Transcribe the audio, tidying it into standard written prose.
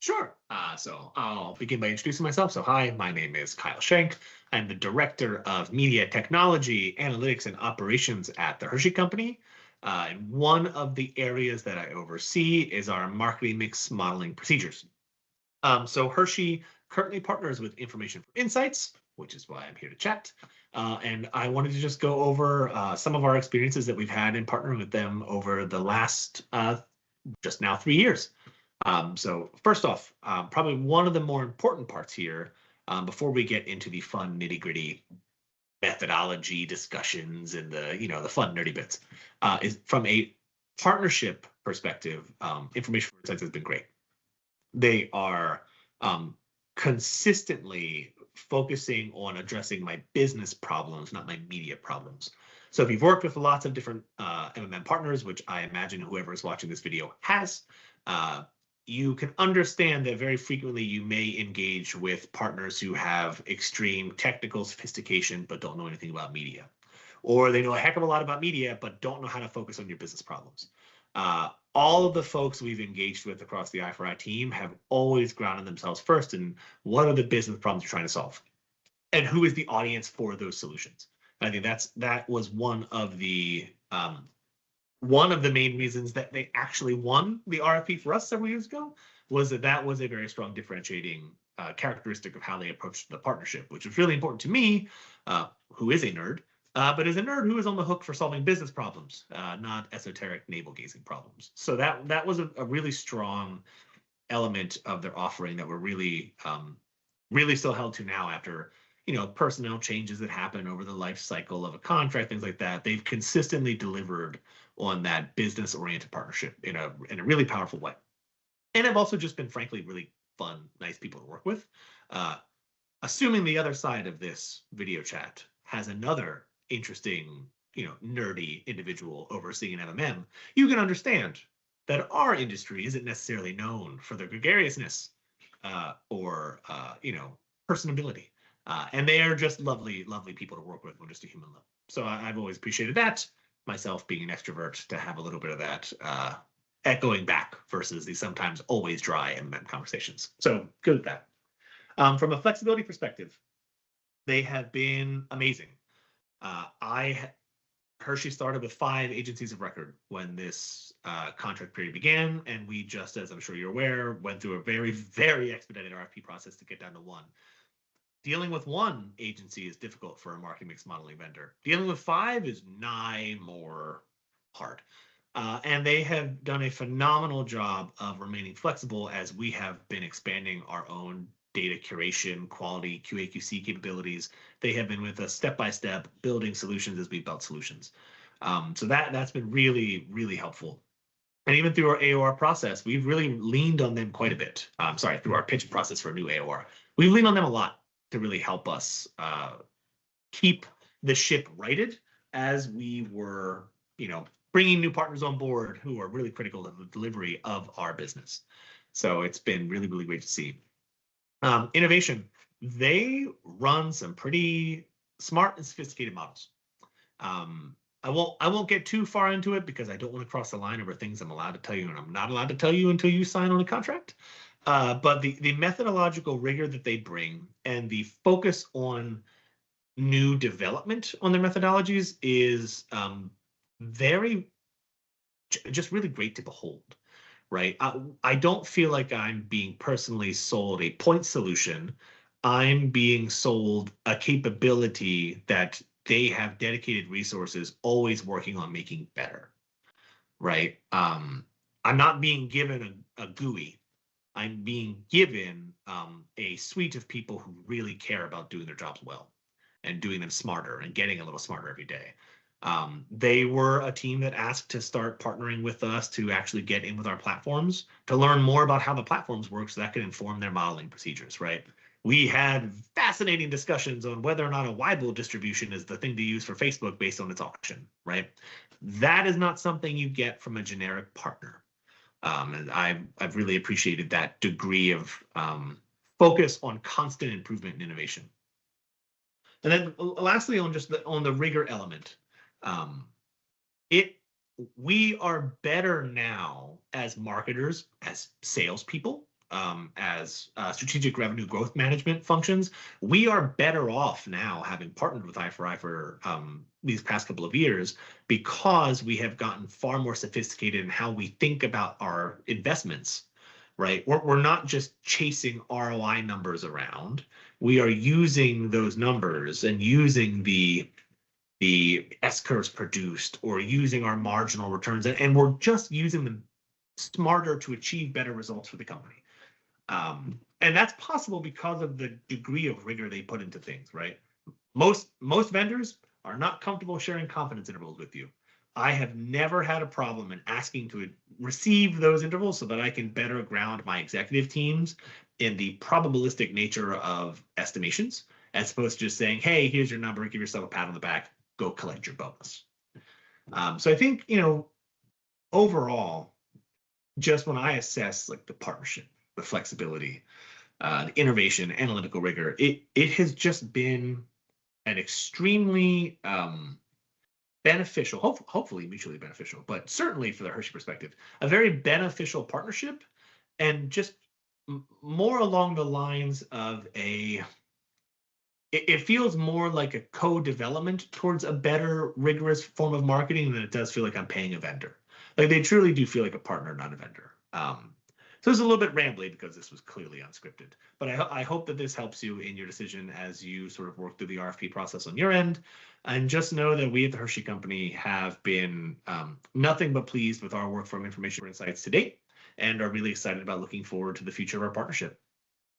Sure. So I'll begin by introducing myself. So, hi, my name is Kyle Shank. I'm the Director of Media Technology, Analytics, and Operations at the Hershey Company. And one of the areas that I oversee is our marketing mix modeling procedures. So, Hershey currently partners with Information for Insights, which is why I'm here to chat. And I wanted to just go over some of our experiences that we've had in partnering with them over the last just now 3 years. So first off, probably one of the more important parts here, before we get into the fun nitty gritty methodology discussions and the fun nerdy bits, is from a partnership perspective. Information for Insights has been great. They are consistently focusing on addressing my business problems, not my media problems. So if you've worked with lots of different MMM partners, which I imagine whoever is watching this video has, you can understand that very frequently you may engage with partners who have extreme technical sophistication but don't know anything about media. Or they know a heck of a lot about media but don't know how to focus on your business problems. All of the folks we've engaged with across the i4i team have always grounded themselves first in what are the business problems you're trying to solve and who is the audience for those solutions. And I think that was one of the main reasons that they actually won the RFP for us several years ago, was that was a very strong differentiating characteristic of how they approached the partnership, which was really important to me, who is a nerd, but is a nerd who is on the hook for solving business problems, not esoteric navel-gazing problems. So that was a really strong element of their offering that we're really still held to now after personnel changes that happen over the life cycle of a contract, things like that. They've consistently delivered on that business-oriented partnership in a really powerful way. And have also just been, frankly, really fun, nice people to work with. Assuming the other side of this video chat has another interesting, nerdy individual overseeing an MMM, you can understand that our industry isn't necessarily known for their gregariousness or personability. And they are just lovely, lovely people to work with on just a human level. So I've always appreciated that, myself being an extrovert, to have a little bit of that echoing back versus the sometimes always dry MMM conversations. So good at that. From a flexibility perspective, they have been amazing. Hershey started with 5 agencies of record when this contract period began, and we just, as I'm sure you're aware, went through a very, very expedited RFP process to get down to 1. Dealing with 1 agency is difficult for a marketing mix modeling vendor. Dealing with 5 is nigh more hard. And they have done a phenomenal job of remaining flexible as we have been expanding our own data curation, quality, QA/QC capabilities. They have been with us step by step, building solutions as we built solutions. So that's been really, really helpful. And even through our AOR process, we've really leaned on them quite a bit. Through our pitch process for a new AOR, we've leaned on them a lot to really help us keep the ship righted as we were, bringing new partners on board who are really critical to the delivery of our business. So it's been really, really great to see. Innovation, they run some pretty smart and sophisticated models. I won't get too far into it because I don't want to cross the line over things I'm allowed to tell you and I'm not allowed to tell you until you sign on a contract. But the methodological rigor that they bring and the focus on new development on their methodologies is just really great to behold, right? I don't feel like I'm being personally sold a point solution. I'm being sold a capability that they have dedicated resources always working on making better, right? I'm not being given a GUI. I'm being given a suite of people who really care about doing their jobs well and doing them smarter and getting a little smarter every day. They were a team that asked to start partnering with us to actually get in with our platforms to learn more about how the platforms work so that could inform their modeling procedures, right? We had fascinating discussions on whether or not a Weibull distribution is the thing to use for Facebook based on its auction, right? That is not something you get from a generic partner. And I've really appreciated that degree of focus on constant improvement and innovation. And then lastly, on the rigor element, we are better now as marketers, as salespeople, as strategic revenue growth management functions. We are better off now having partnered with i4i for these past couple of years because we have gotten far more sophisticated in how we think about our investments, right? We're not just chasing ROI numbers around. We are using those numbers and using the S curves produced or using our marginal returns, and we're just using them smarter to achieve better results for the company. And that's possible because of the degree of rigor they put into things, right? Most vendors are not comfortable sharing confidence intervals with you. I have never had a problem in asking to receive those intervals so that I can better ground my executive teams in the probabilistic nature of estimations, as opposed to just saying, hey, here's your number, give yourself a pat on the back, go collect your bonus. So I think, overall, just when I assess like the partnership, the flexibility, the innovation, analytical rigor, it has just been an extremely beneficial, hopefully mutually beneficial, but certainly for the Hershey perspective, a very beneficial partnership, and just more along the lines of it feels more like a co-development towards a better, rigorous form of marketing than it does feel like I'm paying a vendor. Like they truly do feel like a partner, not a vendor. So it's a little bit rambly because this was clearly unscripted, but I hope that this helps you in your decision as you sort of work through the RFP process on your end. And just know that we at the Hershey Company have been nothing but pleased with our work from Information for Insights to date, and are really excited about looking forward to the future of our partnership.